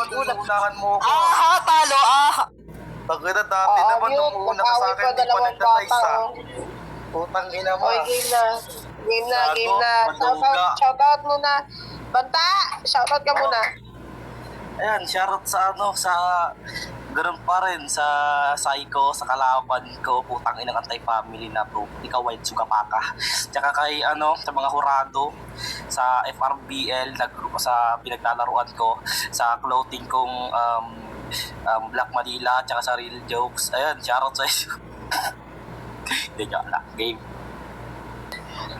naman, inuunahan mo ako. Talo, Tagina dati naman, nung una ka sa akin, di pa nagtataysa. Putang ina mo. Okay, game na. Game na. Shoutout muna. Banta! Shoutout ka muna. Ayan, shoutout sa ganun pa rin sa Psycho, sa kalaban ko, putang inang anti-family na to. Ikaw, White Sugapaka. Tsaka kay sa mga hurado, sa FRBL, sa pinaglalaruan ko, sa clothing kong Black Manila, tsaka sa Real Jokes. Ayan, shoutout sa iyo. Hindi nyo alam. Game.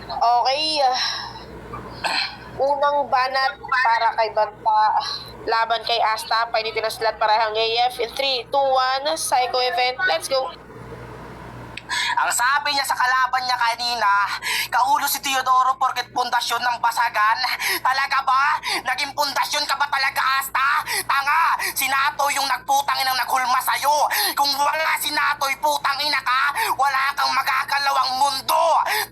Okay. Unang banat para kay Banta. Laban kay Asta. Painitin na sila parehang AF. In 3, 2, 1. Psycho event. Let's go. Ang sabi niya sa kalaban niya kanina, kaulo si Teodoro porket pundasyon ng basagan. Talaga ba? Naging pundasyon ka ba talaga, Asta? Tanga! Si Natoy yung nagputang inang naghulma sa'yo. Kung wala si Natoy, putang ina ka, wala kang magagalaw ang mundo.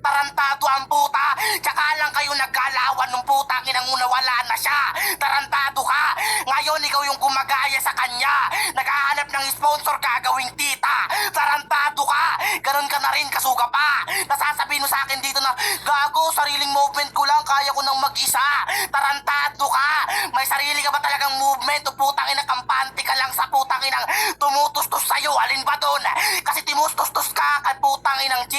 Tarantado ang puta. Tsaka lang kayo nagkalawan nung putang inang una wala na siya. Tarantado ka. Ngayon ikaw yung gumagaya sa kanya. Naghahanap ng sponsor gagawing tita. Tarantado ka. Ganon ka na rin, kasuga pa. Nasasabihin mo sa akin dito na, gago, sariling movement ko lang, kaya ko nang mag-isa. Tarantado ka. May sarili ka ba talagang movement o putang inang kampante ka lang sa putang inang tumutustos sa'yo? Alin ba doon? Kasi timustustos ka kay putang inang G.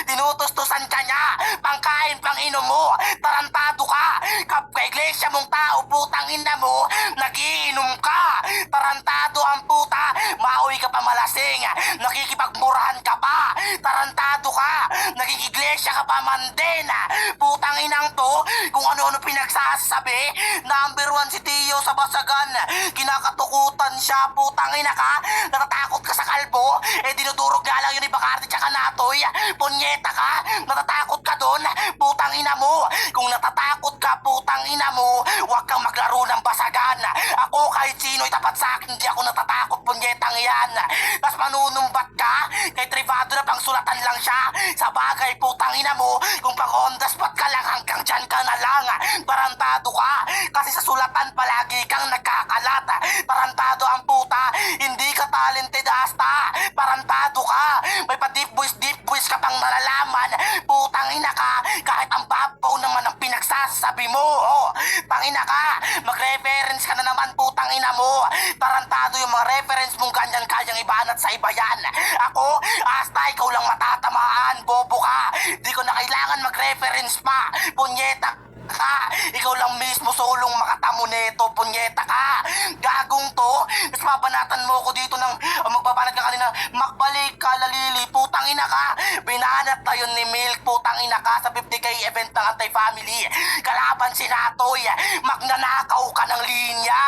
Tinutustusan ka niya. Pangkain, pang inom mo. Tarantado ka. Kapka iglesia mong tao, putang ina mo, nagiinom ka. Tarantado ang puta. Mauwi ka pa malasing. Nakikipagmurahan ka pa. Tarantado ka. Naging iglesia ka pa man din. Putang inang to, kung ano-ano pinagsasabi. Number 1 si Tio sa basagan. Kinakatukutan siya, putang ina ka. Natatakot ka sa kalbo. Dinudurog nga lang yun ni Bacardi tsaka Natoy. Punyeta ka. Natatakot ka doon. Putang ina mo. Kung natatakot ka, putang ina mo, huwag kang maglaro ng basagan. Ako kahit sino'y tapat sa akin, hindi ako natatakot, punyetang yan. Tapos manunumbat ka kay Trivado na pang sulatan lang siya. Sa bagay, putang ina mo, kung pang on the spot ka lang, hanggang dyan ka na lang. Tarantado ka. Kasi sa sulatan palagi kang nagkakalat. Tarantado ang puta. Hindi ka talented, Asta. Tarantado ka. May pa deep voice ka pang nalalaman. Putang ina ka. Kahit ang babaw naman ang pinagsasabi mo. Tangina ka. Mag-reference ka na naman, putang ina mo. Tarantado yung mga reference mong ganyan kayang ibanat sa iba yan. Ako, Asta, ikaw lang matatamaan. Bobo ka. Di ko na kailangan mag-reference pa. Punyeta ka. Ikaw lang mismo solong makatamo neto, punyeta ka. Gagong to. Tapos mabanatan mo ko dito ng magbabanat ka kanina. Makbalik ka, lalili. Putang ina ka. Binanat na yun ni Milk. Putang ina ka sa 50k event ng anti-family. Kalaban si Natoy. Magnanakaw ka ng linya.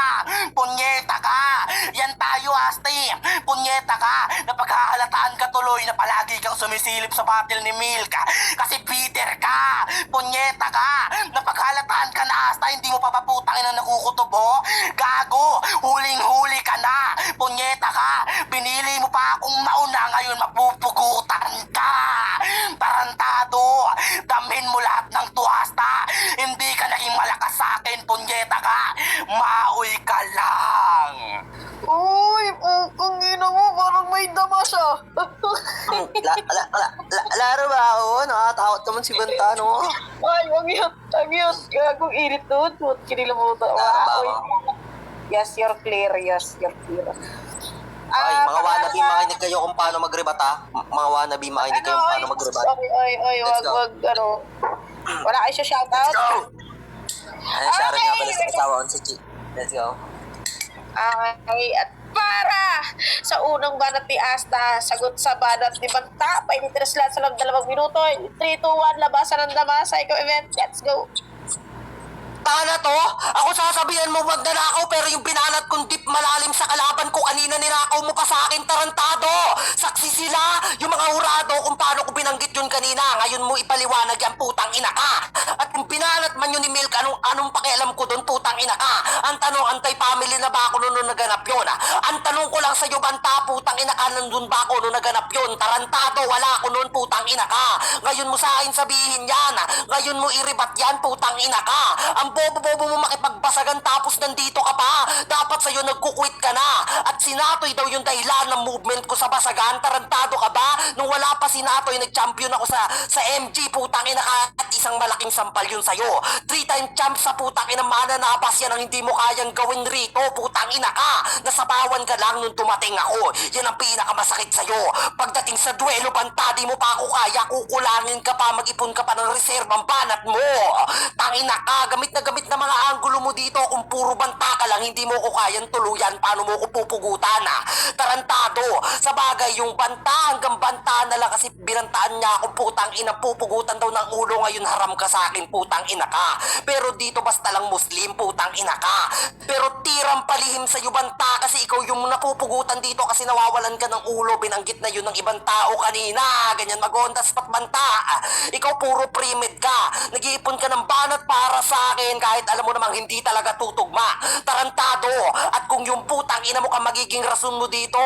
Punyeta ka. Yan tayo, Asti. Punyeta ka. Napaghahalataan ka tuloy na palagi kang sumisilip sa battle ni Milk. Kasi bitter ka. Punyeta ka. Napaghalataan ka na, Asta, hindi mo pa paputang ina nakukutubo. Gago, huling-huli ka na. Punyeta ka. Pinili mo pa akong mauna, ngayon mapupugutan ka. Tarantado. Damhin mo lahat ng to, Asta. Hindi ka naging malakas sa akin, punyeta ka. Mauy ka lang. Uy, kung ina mo, parang may dama siya. Laro ba ako? Nakatakot naman si Banta, no? Ay, wag yun. Gagong init doon. Kinila mo ito. Yes, you're clear. Yes, you're clear. Ay, mga wannabe, makinig kayo kung paano mag-rebat, ha? Mga wannabe, makinig kayo kung paano mag-rebat. Ay, wag, wala kayo siya shoutout? Let's go! Ano, shoutout nga pala sa asawa ko si G. Let's go. Okay, at para sa unang banat ni Asta, sagot sa banat ni Banta, painitin na sila sa lang 2 minuto. 3, 2, 1, labasan ng dama, Psycho event, let's go. Tana to? Ako sasabihan mo magnanakaw pero yung binanat kong deep malalim sa kalaban ko kanina ninakaw mo pa sa akin, tarantado! Sa saksi sila, yung mga hurado kung paano ko binanggit yun kanina. Ngayon mo ipaliwanag yan, putang ina ka. At kung binanat man yun ni Milk, anong pakialam ko doon, putang ina ka. Ang tanong, anti-family na ba ako nung naganap yun? Ang tanong ko lang sa'yo, banta, putang ina ka, nandun ba ako nung naganap yun? Tarantado, wala ako noon, putang ina ka. Ngayon mo sa akin sabihin yan, ngayon mo iribat yan, putang ina ka. Ang bobo-bobo mo makipagbasagan tapos nandito ka pa. Dapat sa'yo nagkukwit ka na. At si Natoy daw yung dahilan ng movement ko sa basagan. Tarantado ka ba? Nung wala pa si Natoy, nag-champion ako sa MG, putang ina ka. At isang malaking sampal yun sa'yo. 3-time champ sa putang ina, mananabas yan ang hindi mo kayang gawin rito, putang ina ka. Nasabawan ka lang nung tumating ako. Yan ang pinakamasakit sa'yo. Pagdating sa duelo, banta, di mo pa ako kaya, kukulangin ka pa, mag-ipon ka pa ng reserbang banat mo. Tangina ka, gamit na mga anggulo mo dito. Kung puro banta ka lang, hindi mo ko kayang tuluyan, paano mo ko pupugutan Tarantado. Sa bagay, yung banta hanggang banta na lang kasi binantaan niya akong putang ina, pupugutan daw ng ulo, ngayon haram ka sa akin, putang ina ka. Pero dito basta lang Muslim, putang ina ka. Pero tirang palihim sa'yo, banta, kasi ikaw yung napupugutan dito kasi nawawalan ka ng ulo, binanggit na yun ng ibang tao kanina. Ganyan mag-ondas pat banta. Ikaw puro pre-med ka. Nag-iipon ka ng banat para sa akin kahit alam mo namang hindi talaga tutugma. Tarantado. At kung yung putang ina mo ka magiging rason mo dito,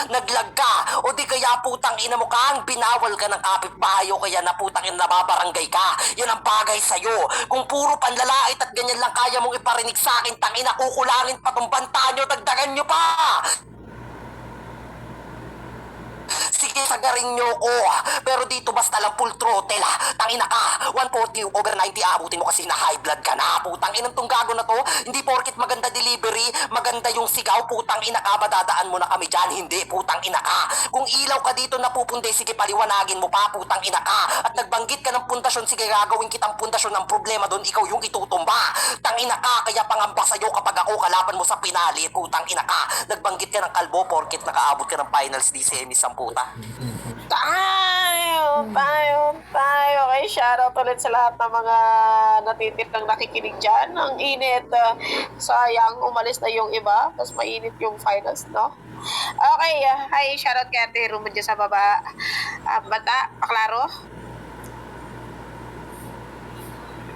naglag ka. O di kaya putang ina mo ka, binawal ka ng kapitbahay o kaya na putang ina nababarangay ka. Yan ang bagay sa'yo. Kung puro panlalait at ganyan lang kaya mong iparinig sa akin, tangina, kukulangin pa tong banta nyo, dagdagan nyo pa. Sige, sagarin nyo ko. Pero dito basta lang full throttle Tangina ka, 140 over 90 abutin mo kasi na high blood ka na. Putang inang tong gago na to. Hindi porkit maganda delivery, maganda yung sigaw, putang ina ka, madadaan mo na kami dyan. Hindi, putang ina ka. Kung ilaw ka dito napupunde, sige paliwanagin mo pa, putang ina ka. At nagbanggit ka ng pundasyon, sige gagawin kitang pundasyon ng problema doon, ikaw yung itutumba. Tangina ka, kaya pangamba sa'yo kapag ako kalaban mo sa pinali, putang ina ka. Nagbanggit ka ng kalbo porkit nakaabot ka ng finals di semis ang puta. Tayo. Okay, shoutout ulit sa lahat ng mga natitirang nakikinig dyan. Ang init. Sayang, umalis na yung iba. Mas mainit yung finals, no? Okay, hi, shoutout kay Ate Rumo dyan sa baba. Banta, paklaro?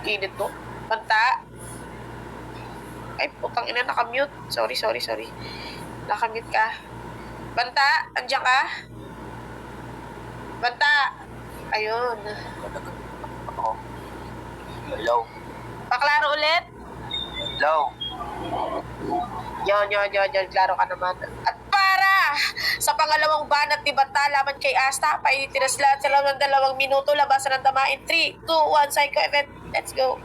Init to. Banta. Ay, putang ina, nakamute. Sorry. Nakamute ka. Banta, andiyan ka? Banta! Ayun. Hello? Paklaro ulit? Hello? Yon, klaro ka naman. At para sa pangalawang banat ni Banta laban kay Asta, painitin na sila sa loob ng 2 minuto, labasan ng dama in 3, 2, 1, Psycho Event. Let's go.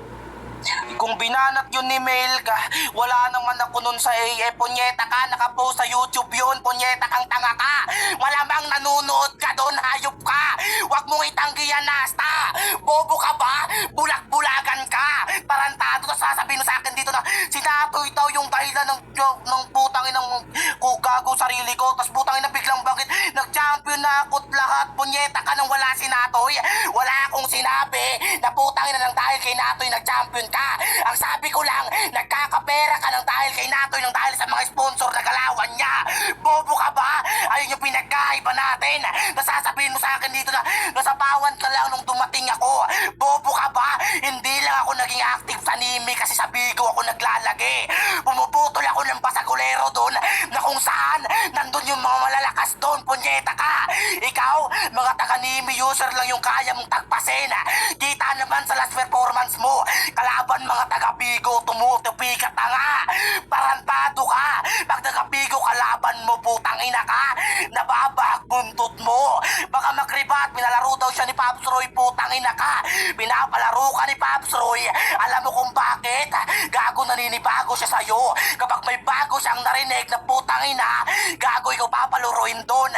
Kung binanat yun ni Melga, wala naman ako nun sa AA. Punyeta ka, nakapost sa YouTube yun. Punyeta kang tanga ka. Malamang nanonood ka doon, hayop ka. Huwag mong itanggi yan, Asta. Bobo ka ba? Bulag-bulagan ka. Tarantado, tapos sasabihin mo sa akin dito na si Natoy daw yung dahilan ng putang inang gago sarili ko. Tapos putang inang biglang bakit nag-champion na ako't lahat. Punyeta ka nang wala si Natoy. Wala akong sinabi na putang ina ng dahil kay Natoy nag-champion ka. Ang sabi ko lang, nagkakapera ka ng dahil kay Natoy ng dahil sa mga sponsor na galawan niya. Bobo ka ba? Ayun yung pinagkaiba natin. Nasasabihin mo sa akin dito na nasapawan ka lang nung dumating ako. Bobo ka ba? Hindi lang ako naging active sa Nimi kasi sa Bigo ako naglalagi. Pumuputol ako ng pasagulero doon na kung saan nandun yung mga malalakas doon. Punyeta ka. Ikaw, mga taga-Nimi user lang yung kaya mong tagpasin. Kita naman sa last performance mo. Kalaban mga taga-Bigo, tumutupi ka tanga. Parantado ka. Pag taga-Bigo kalaban mo, putang ina ka. Nababag buntot mo. Baka magribat, pinalaro daw siya ni Pops Roy, putang ina ka. Pinapalaro ka ni Pops Roy. Alam mo kung bakit? Gago, naninibago siya sa'yo. Kapag may bago siyang narinig na putang ina, gago ikaw papaluruin doon.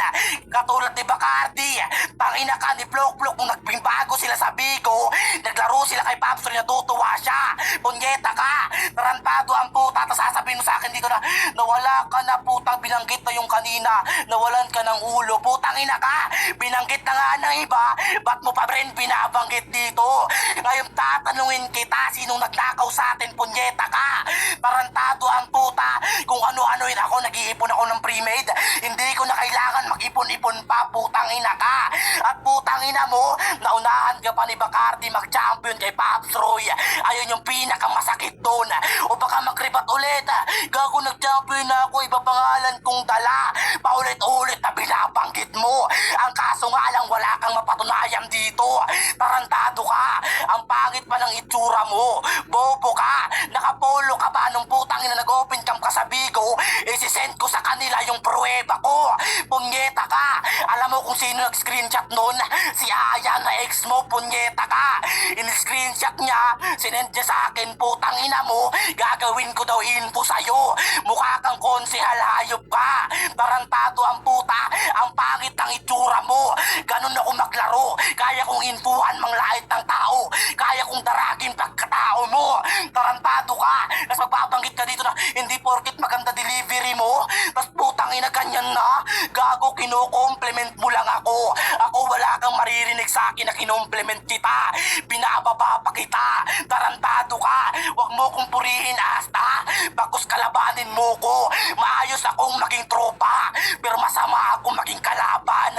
Katulad ni Bacardi, tangina ka ni Plok-Plok kung nagbago sila sa Bigo, naglaro sila kay Pops Roy, natutuwa siya. Punyeta ka. Tarantado ang puta. Tapos sasabihin mo sa akin dito na nawala ka na, putang binanggit na yung kanina. Nawalan ka ng ulo. Putang ina ka. Binanggit na nga ng iba. Ba't mo pa rin binabanggit dito? Ngayon tatanungin kita, sinong nagnakaw sa atin? Punyeta ka. Tarantado ang puta. Kung ano-ano yun ako, nag-iipon ako ng pre-made. Hindi ko na kailangan mag-ipon ipon-ipon pa, putang ina ka. At putang ina mo, naunahan ka pa ni Bacardi mag-champion kay Pops Roy. Ayun yung pinakamasakit doon. O baka magribat ulit. Gago, nag-champion na ako, iba pangalan kong dala. Paulit-ulit na binabanggit mo. Ang kaso nga lang, wala kang mapatunayan dito. Tarantado ka. Ang pangit pa ng itsura mo. Bobo ka. Nakapolo ka ba nung putang ina nag-open cam ka sa Bigo? Isisend ko sa kanila yung pruweba ko. Punyeta ka. Alam mo kung sino nag-screenshot nun? Si Aya na ex mo, punyeta ka. In-screenshot niya, sinend niya sa akin, putang ina mo. Gagawin ko daw info sa'yo. Mukha kang konsehal, hayop ka. Tarantado ang puta. Ang pangit ng itsura mo. Ganun ako maglaro. Kaya kong infuhan mang lahit ng tao. Kaya kong daragin pagkatao mo. Tarantado ka. Tapos magbabanggit ka dito na hindi porkit maganda delivery mo. Tapos putang ina ganyan na. Gago, kino-compliment mo lang ako. Ako wala kang maririnig sa akin na kinomplement kita. Binababa pa kita. Tarantado ka. Huwag mo kong purihin, Asta. Bagkus kalabanin mo ko. Maayos akong maging tropa. Pero masama akong maging kalaban.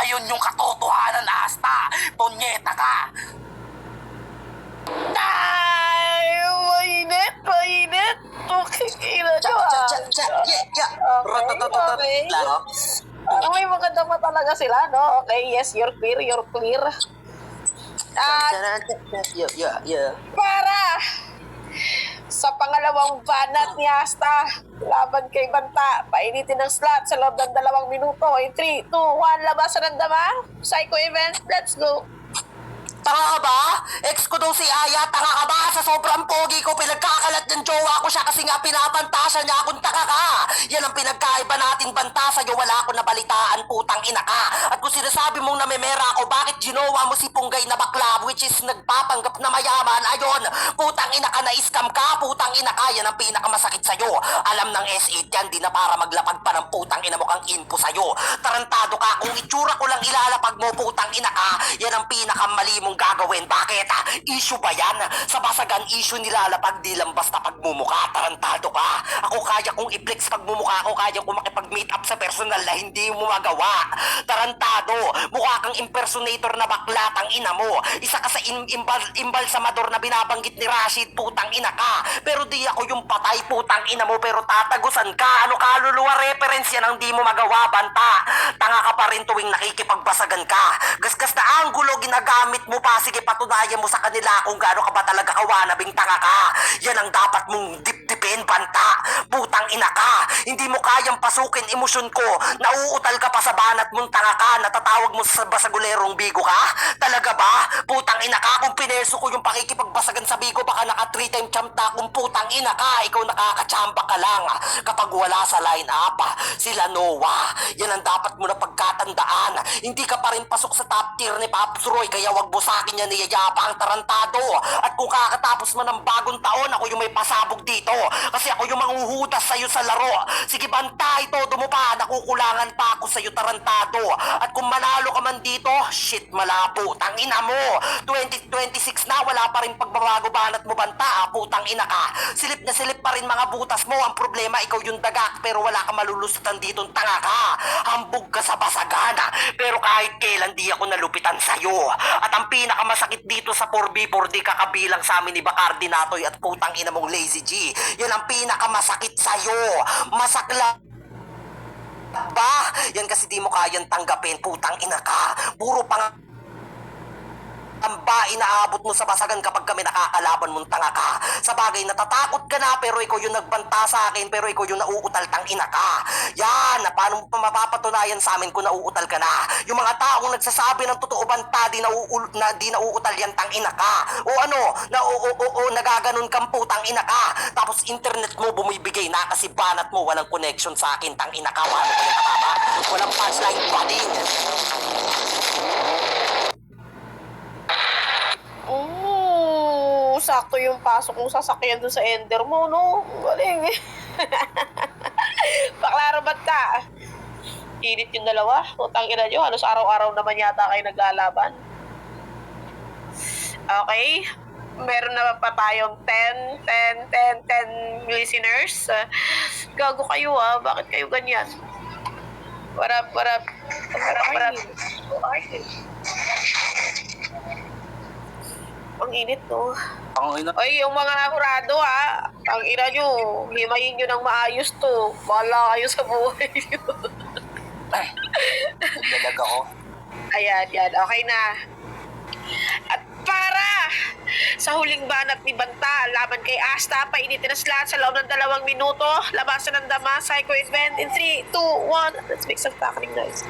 Ayun yung katotohanan, Asta. Punyeta ka. Ay, mainit, mainit. Okay, ina nyo Okay. Parang may maganda pa talaga sila, no? Okay, yes, you're clear, you're clear. At para sa pangalawang banat ni Asta, laban kay Banta, painitin ng slot sa loob ng 2 minuto. In 3, 2, 1, labasan ng dama. Psycho event, let's go. Tanga ka ba? Ex ko daw si Aya, tanga ka ba? Sa sobrang pogi ko, pinagkakalat ng jowa ko siya kasi nga pinapantasya niya akong tanga ka. Yan ang pinagkaiba natin, Banta. Sa'yo wala ako nabalitaan, putang ina ka. At kung sinasabi mong namemera ako, bakit ginawa mo si Punggay na bakla, which is nagpapanggap na mayaman? Ayon, putang ina ka, na-scam ka, putang ina ka. Yan ang pinakamasakit sa'yo. Alam ng S8 yan, di na para maglapag pa ng putang ina mo kang info sa'yo. Tarantado ka, kung itsura ko lang ilalapag mo, putang ina ka, yan ang pinakamali mong gagawin. Bakit? Issue ba yan? Sa basagan, issue nilalapag, di lang basta pagmumukha. Tarantado ka. Ako kaya kong i-flex pagmumukha ko, kaya kong makipag-meet up sa personal na hindi mo magawa. Tarantado. Mukha kang impersonator na bakla, tang ina mo. Isa ka sa imbalsamador na binabanggit ni Rashid, putang ina ka. Pero di ako yung patay, putang ina mo, pero tatagusan ka. Ano kaluluwa reference yan ang di mo magawa, Banta. Tanga ka pa rin tuwing nakikipagbasagan ka. Gasgas na angulo ginagamit mo pa, sige patunayan mo sa kanila kung gaano ka ba talaga kawanabing tanga ka. Yan ang dapat mong dip-dipin, Banta. Putang ina ka. Hindi mo kayang pasukin emosyon ko. Nauutal ka pa sa banat mong tanga ka. Natatawag mo sa basagulerong Bigo ka. Talaga ba? Putang ina ka. Kung pineso ko yung pakikipagbasagan sa Bigo, baka naka 3-time champ na akong putang ina ka. Ikaw nakakachamba ka lang kapag wala sa line-up. Sila Noah. Yan ang dapat mo na pagkatandaan. Hindi ka pa rin pasok sa top tier ni Pops Roy, kaya wag mo sa akin yan niyayabang, tarantado. At kung kakatapos man ng bagong taon, ako yung may pasabog dito. Kasi ako yung manghuhudas sa'yo sa laro. Sige, Banta, todo mo pa. Nakukulangan pa ako sa'yo, tarantado. At kung manalo ka man dito, shit, malabo. Tangina mo. 2026 na, wala pa rin pagbabago banat mo, Banta. Putang ina ka. Silip na silip pa rin mga butas mo. Ang problema, ikaw yung dagak, pero wala ka malulusutan dito, tanga ka. Hambog ka sa basagana. Pero kahit kailan di ako nalupitan sa'yo. At ang pinakamasakit dito sa 4B4D kakabilang sa amin ni Bacardi Natoy at putang ina mong Lazy G. Yan ang pinakamasakit sa'yo. Masakla ba? Yan kasi di mo kayang tanggapin, putang ina ka. Puro pang ang ba inaabot mo sa basagan kapag kami nakakalaban mong tanga ka. Sa bagay, natatakot ka na pero ikaw yung nagbanta sa akin, pero ikaw yung nauutal, tang ina ka. Yan, paano mo pa mapapatunayan sa amin kung nauutal ka na? Yung mga taong nagsasabi ng totoo, Banta, di nauutal yan, tang ina ka. O ano, nagaganon kang putang ina ka. Tapos internet mo bumibigay na kasi banat mo walang connection sa akin, tang ina ka. Paano ko yung katama? Walang punchline pa din. Sakto yung pasok ng sasakyan dun sa ender mo, no? Galing. Paklaro ba't ka? Init yung dalawa. Putang ina nyo, halos araw-araw naman yata kayo naglalaban. Okay. Meron na pa tayong 10 listeners. Gago kayo Bakit kayo ganyan? What up, what up? Ang init, no? Ang ina. Ay, yung mga kurado, ha? Ang ina nyo, himayin nyo ng maayos to. Bahala kayo sa buhay nyo. Naglalag ako. Ayan, yan. Okay na. At para sa huling banat ni Banta, laban kay Asta, painitin na sila sa loob ng 2 minuto. Labasan ng Dama, Psycho Event in 3, 2, 1. Let's make some tackling, guys.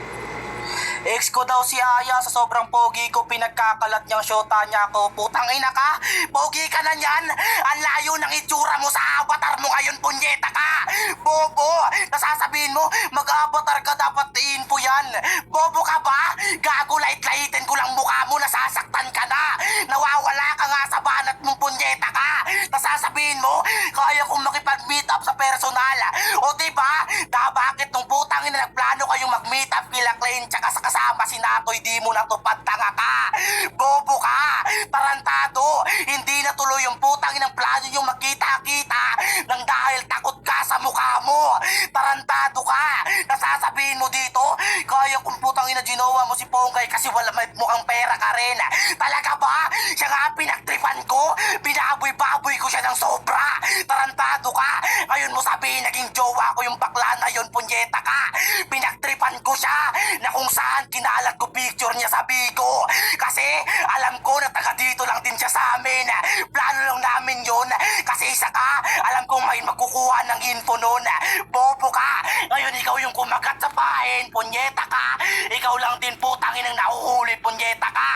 Ex ko daw si Aya sa sobrang pogi ko, pinagkakalat niyang syota niya ako. Putang ina ka, pogi ka na niyan. Ang layo ng itsura mo sa avatar mo ngayon, punyeta ka. Bobo, nasasabihin mo, mag-avatar ka, dapat info yan. Bobo ka ba? Gago, light-lighten ko lang mukha mo, nasasaktan ka na. Nawawala ka nga sa banat mong punyeta ka. Nasasabihin mo, kaya kong makipag-meet up sa personal. O diba, bakit nung putang ina nagplano kayong mag-meet up kila Klein tsaka sa kasama si Natoy, di mo natupad, tanga ka. Bobo ka, tarantado. Hindi natuloy yung putang inang plano yung magkita-kita nang dahil takot ka sa mukha mo. Tarantado ka. Nasasabihin mo dito, kaya kung putang ina ginawa mo si Ponggay kasi wala may mukhang pera ka rin. Talaga ba? Siya nga pinagtripan ko, binaboy-baboy ko siya ng sobra. Tarantado ka. Ngayon mo sabihin naging jowa ko yung bakla na yun, punyeta ka. Pinagtripan ko siya na kung saan kinalat ko picture niya sa Bigo. Kasi alam ko na taga dito lang din siya sa amin. Plano lang namin yun. Kasi isa ka, alam kong may magkukuha ng info nun. Bobo ka. Ngayon ikaw yung kumagat sa pain, punyeta ka. Ikaw lang din putangin ang nahuhuli, punyeta ka.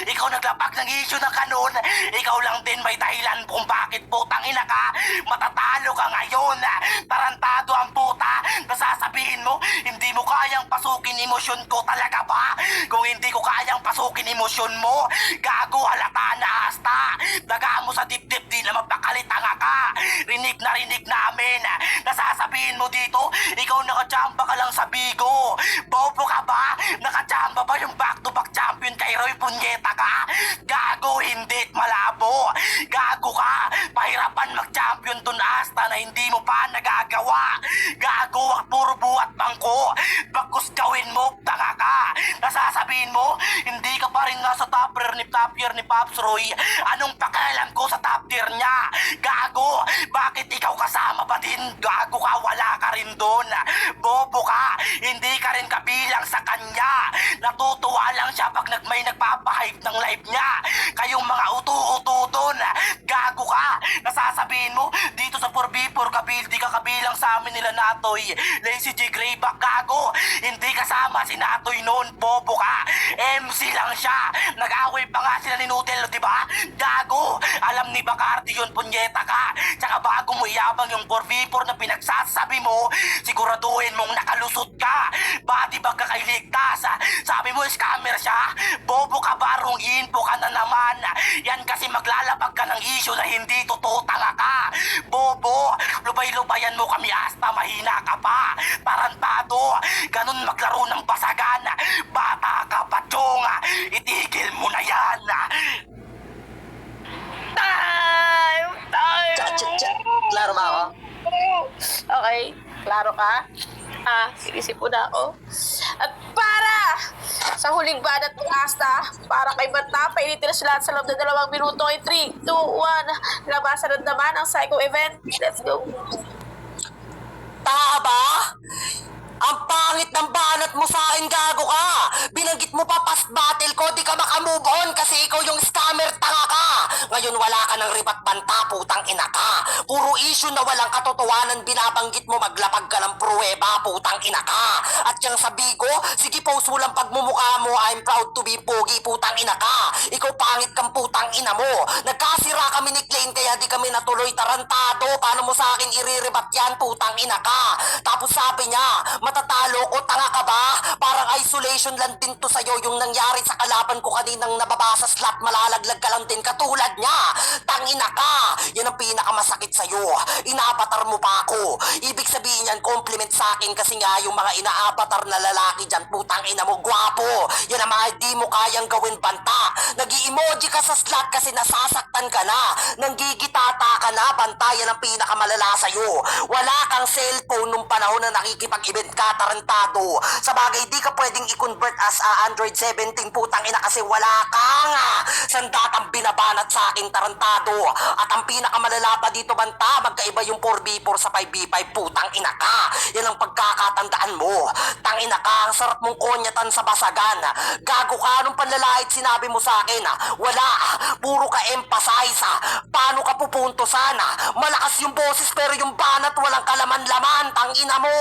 Ikaw naglapag ng issue ng kanon. Ikaw lang din may dahilan kung bakit putangina ka. Matatalo ka ngayon. Tarantado ang puta. Nasasabihin mo, hindi mo kayang pasukin emosyon ko, talaga ba? Kung hindi ko kayang pasukin emosyon mo, gago, halata na Asta. Daga mo sa dibdib, di naman pakalitanga ka. Rinig na rinig namin. Nasasabihin mo dito, ikaw nakachamba ka lang sa Bigo. Bobo ka ba? Nakachamba ba yung back-to-back champion kay Roy, punyeta ka? Gago, hindi, malabo. Gago ka. Pahirapan mag-champion dun, Asta, na hindi mo pa nagagawa. Gago, puro buhat bangko. Bagkus gawin mo, tanga ka. Nasasabihin mo, hindi ka pa rin nga sa top tier ni Pops Roy. Anong pakialam ko sa top tier niya? Gago, bakit ikaw kasama ba din? Gago ka, wala ka rin doon. Bobo ka, hindi ka rin kabilang sa kanya. Natutuwa lang siya pag may nagpapahype ng live niya. Kayong mga utu-utu doon. Gago ka, nasasabihin mo, dito sa 4v4 di ka kabilang sa amin nila Natoy. Lazy J Greyback, gago. Hindi kasama si Natoy noon, bobo ka. MC lang siya. Nag-away pa nga sila ni Noodle, di ba? Gago. Alam ni Bacardi yun, punyeta ka. Tsaka bago mo iyabang yung 4v4 na pinagsasabi mo, siguraduhin mong nakalusot ka. Body bag ka kay ligtas. Sabi mo scammer siya? Bobo ka, barong info ka na naman. Yan kasi maglalapag ka ng issue na hindi totoo, tanga ka. Bobo, lubay-lubayan mo kami, Asta, mahina ka pa. Tarantado, ganun maglaro ng basagan. Bata ka pa, Chong. Itigil mo na yan. Time! Klaro ba ako? Okay, klaro ka? Sinisip mo na ako. At para sa huling banat ng Asta, para kay Banta, painitin na sila sa loob ng 2 minuto. 3, 2, 1. Labasan ng Dama ng Psycho Event. Let's go. Tama ba? Ang pangit ng banat mo sa akin, gago ka. Binanggit mo pa past battle ko, di ka makamove on kasi ikaw yung scammer, tanga ka. Ngayon wala ka ng ribat, Banta, putang ina ka. Puro issue na walang katotohanan binabanggit mo, maglapag ka ng pruweba, putang ina ka. At yung sabi ko, sige post mo lang pagmumukha mo, I'm proud to be pogi, putang ina ka. Ikaw pangit kang putang ina mo. Nagkasira kami ni Klein kaya di kami natuloy, tarantado. Paano mo sa akin iriribat yan, putang ina ka. Tapos sabi niya, matatalo ko, tanga ka ba? Parang isolation lang din to sa'yo yung nangyari sa kalaban ko kaninang nababasa slot, malalaglag ka lang din katulad niya. Tangina ka, yan ang pinakamasakit sa'yo. Inaabatar mo pa ako. Ibig sabihin yan, compliment sa akin kasi nga yung mga inaabatar na lalaki dyan, putang ina mo, gwapo. Yan ang mga di mo kayang gawin banta. Nag-i-emoji ka sa slot kasi nasasaktan ka na. Nanggigitata ka na, banta, yan ang pinakamalala sa'yo. Wala kang cellphone nung panahon na nakikipag-event ka, tarantado. Sa bagay, di ka pwedeng i-convert as Android 17, putang ina, kasi wala kang sandatang binabanat sa aking tarantado. At ang pinakamalala pa dito, banta, magkaiba yung 4v4 sa 5v5, putang ina ka. Yan ang pagkakatandaan mo. Tangina ka, ang sarap mong konyatan sa basagan. Gago ka, anong panlalait sinabi mo sa akin? Wala, puro ka emphasize. Paano ka pupunto sana? Malakas yung boses pero yung banat walang kalaman-laman, tangina mo.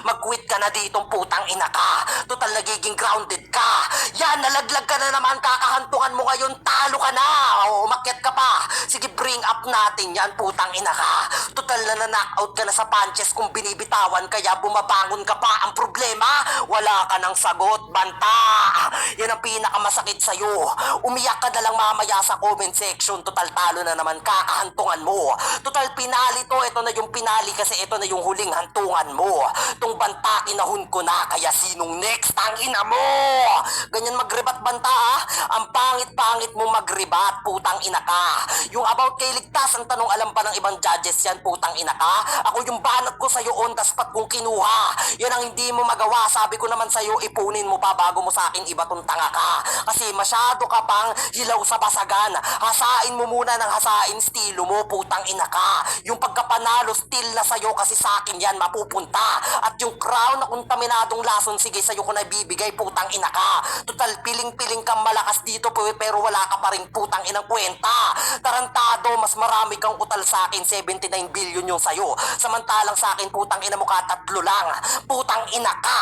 Mag-quit ka na ditong putang ina ka. Total nagiging grounded ka. Yan, nalaglag ka na naman, kakahantungan mo ngayon, talo ka na. O, umakyat ka pa. Sige, bring up natin yan, putang ina ka. Total na na-knockout ka na sa punches kung binibitawan, kaya bumabangon ka pa. Ang problema, wala ka ng sagot, banta. Yan ang pinakamasakit sa'yo. Umiyak ka na lang mamaya sa comment section. Total talo na naman, kakahantungan mo. Total pinali to, ito na yung pinali kasi ito na yung huling hantungan mo. Tung banta, kinahun ko na, kaya sinong next? Tangina mo! Ganyan magrebat banta, ang pangit-pangit mo magrebat, putang ina ka. Yung about kay ligtas, ang tanong alam pa ng ibang judges yan, putang ina ka. Ako yung banat ko sa'yo on the spot kung kinuha. Yan ang hindi mo magawa, sabi ko naman sa'yo, ipunin mo pa bago mo sa akin iba tong tanga ka. Kasi masyado ka pang hilaw sa basagan. Hasain mo muna ng hasain, stilo mo, putang ina ka. Yung pagkapanalo, still na sa'yo kasi sa akin yan mapupunta. At yung crown na kontaminadong lason, sige sa'yo ko na bibigay, putang ina ka. Total piling-piling kang malakas dito pero wala ka pa rin putang inang kwenta. Tarantado, mas marami kang utal sa akin, 79 billion yung sa'yo. Samantalang sa akin, putang ina mo ka, 3 lang. Putang ina ka.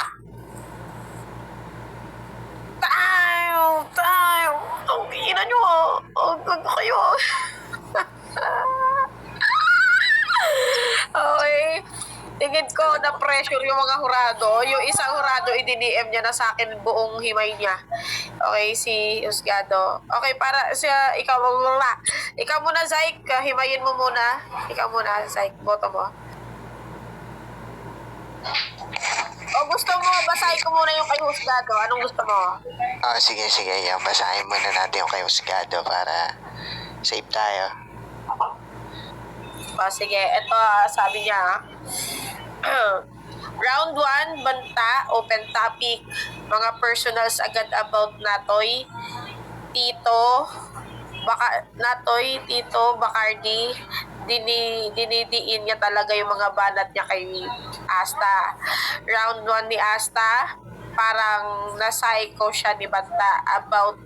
Tayo! Ang ina nyo, ang gago kayo. Okay. Tingin ko na pressure yung mga hurado. Yung isang hurado, i-DM niya na sa akin buong himay niya. Okay, si Husgado. Okay, para siya, ikaw muna, Zyke. Himayin mo muna. Ikaw muna, Zyke. Boto mo. O gusto mo, basahin ko muna yung kay Husgado. Anong gusto mo? Sige. Yan, basahin muna natin yung kay Husgado para safe tayo. O sige, ito sabi niya. Round 1, banta, open topic. Mga personals agad about Natoy. Natoy, Tito, Bacardi. Dinidiin niya talaga yung mga banat niya kay Asta. Round 1 ni Asta, parang na-psycho siya ni Banta about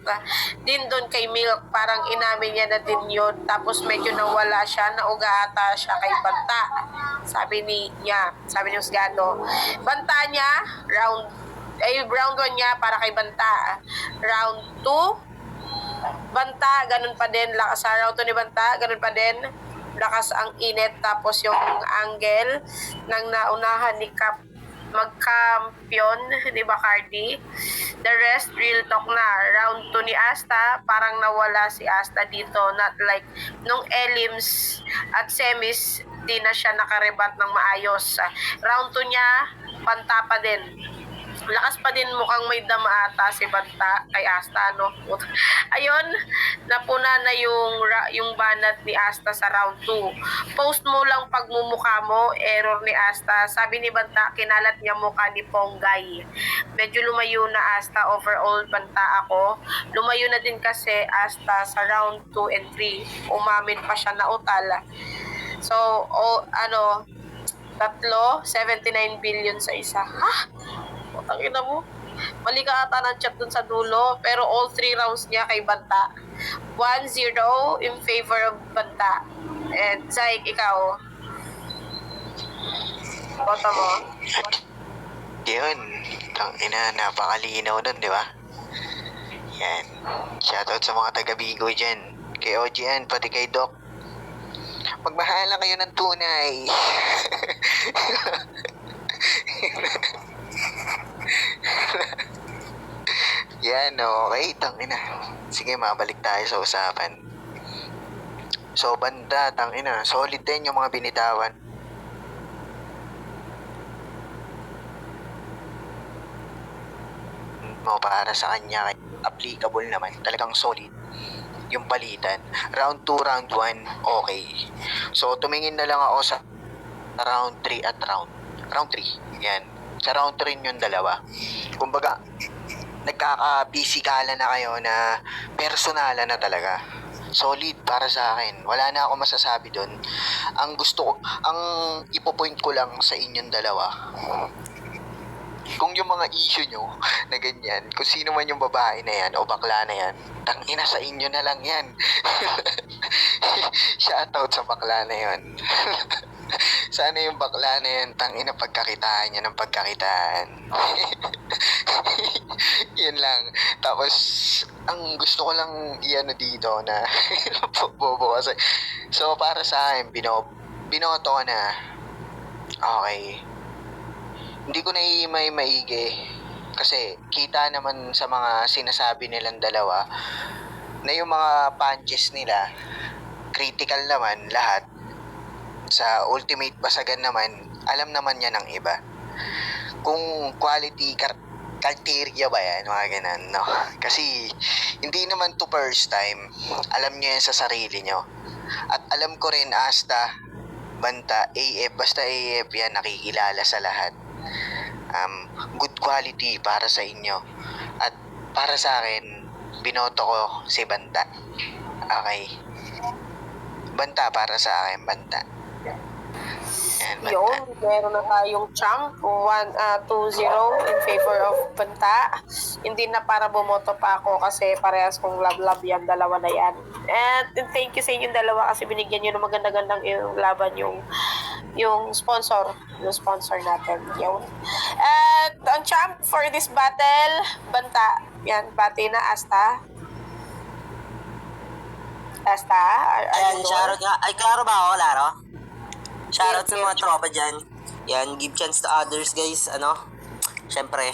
din doon kay Milk, parang inamin niya na din yun, tapos medyo nawala siya, naugata siya kay Banta, sabi ni Husgado. Banta niya, round 1 niya para kay Banta. Round 2, Banta, ganun pa din, lakas sa round 2 ni Banta, ganun pa din, lakas ang init, tapos yung angle ng naunahan ni Cap magkampiyon ni Bacardi. The rest, real talk na. Round 2 ni Asta, parang nawala si Asta dito. Not like nung elims at semis, di na siya nakarebat ng maayos. Round 2 niya, banta pa din. Lakas pa din, mukhang may dama ata si Banta kay Asta, no? Ayun, napuna na yung banat ni Asta sa round 2. Post mo lang pagmumukha mo, error ni Asta. Sabi ni Banta, kinalat niya mukha ni Ponggay. Medyo lumayo na Asta, overall Banta ako. Lumayo na din kasi Asta sa round 2 and 3. Umamin pa siya na utal. So, 79 billion sa isa. Ha? Putangina mo. Mali ka ata ng chat dun sa dulo. Pero all 3 rounds niya kay Banta. 1-0 in favor of Banta. And Zaik, ikaw. Boto mo. Yun. Tangina, napakalinaw nun, di ba? Yan. Shoutout sa mga taga-Bigo dyan. Kay OGN, pati kay Doc. Magbahala kayo ng tunay. Yan, okay, tangina. Sige, mabalik tayo sa usapan. So, banda, tangina. Solid din yung mga binitawan mo para sa kanya. Applicable naman. Talagang solid yung palitan. Round 2, round 1, okay. So, tumingin na lang ako sa round 3 at round 3. Yan. Sa round 3 yung dalawa. Kumbaga, nagkaka-pisikalan na kayo na personalan na talaga. Solid para sa akin. Wala na ako masasabi doon. Ang gusto ko, ang ipopoint ko lang sa inyong dalawa, kung yung mga issue nyo na ganyan, kung sino man yung babae na yan o bakla na yan, tangina sa inyo na lang yan. Shoutout sa bakla na yan. Sana yung bakla na yan, tangina pagkakitaan niya ng pagkakitaan. Yun lang. Tapos, ang gusto ko lang iano dito na bobo kasi. So, para sa akin, binoto ko na, okay, hindi ko naihimay maigi kasi kita naman sa mga sinasabi nilang dalawa na yung mga punches nila critical naman lahat. Sa ultimate basagan naman, alam naman niya ng iba kung quality criteria ba yan, mga ganun, no? Kasi hindi naman to first time, alam niyo yan sa sarili niyo at alam ko rin Asta, Banta, AF, basta AF yan nakikilala sa lahat. Good quality para sa inyo. At para sa akin, binoto ko si Banta. Okay. Banta para sa akin, Banta. Yan, Banta. Yun, meron na tayong champ, 2-0 in favor of Banta. Hindi na para bumoto pa ako kasi parehas kong love yan, dalawa na yan. And thank you sa inyong dalawa kasi binigyan nyo ng maganda-gandang yung laban yung sponsor natin. Yun. At ang champ for this battle, Banta. Yan, bati na Asta. Ayan, shoutout nga. Ay, klaro ba ako, Laro? Shoutout sa mga tropa dyan. Yan, give chance to others, guys. Syempre,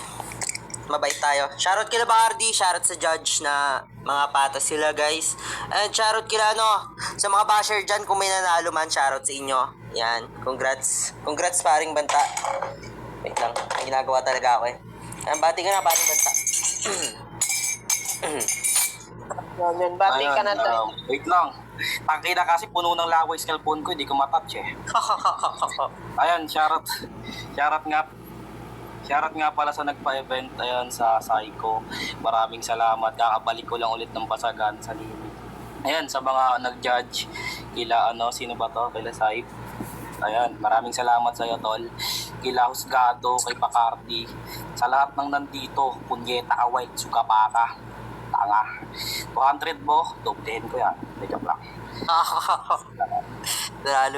mabait tayo. Shoutout kila Bardi, shoutout sa judge na mga patas sila, guys. And shoutout kila, sa mga basher dyan, kung may nanalo man, shoutout sa inyo. Yan, congrats. Congrats, paring Banta. Wait lang, may ginagawa talaga ako eh. Ayan, bati ka na, paring Banta. Yan, bati ka na tayo. Wait lang. Tangki na kasi puno ng laway cellphone ko, hindi ko matouch eh. Ayan, shoutout nga pala sa nagpa-event, ayan, sa Psycho. Maraming salamat. Kakabalik ko lang ulit ng basagan sa limit. Ayan, sa mga nag-judge, kila sino ba to? Kila Saip. Ayan, maraming salamat sa iyo, tol. Kila Husgado, kay Bacardi. Sa lahat ng nandito, punyeta ka, white, suga pa ka. Tanga. 200 mo, doblehin ko yan. Joke lang. Lalo,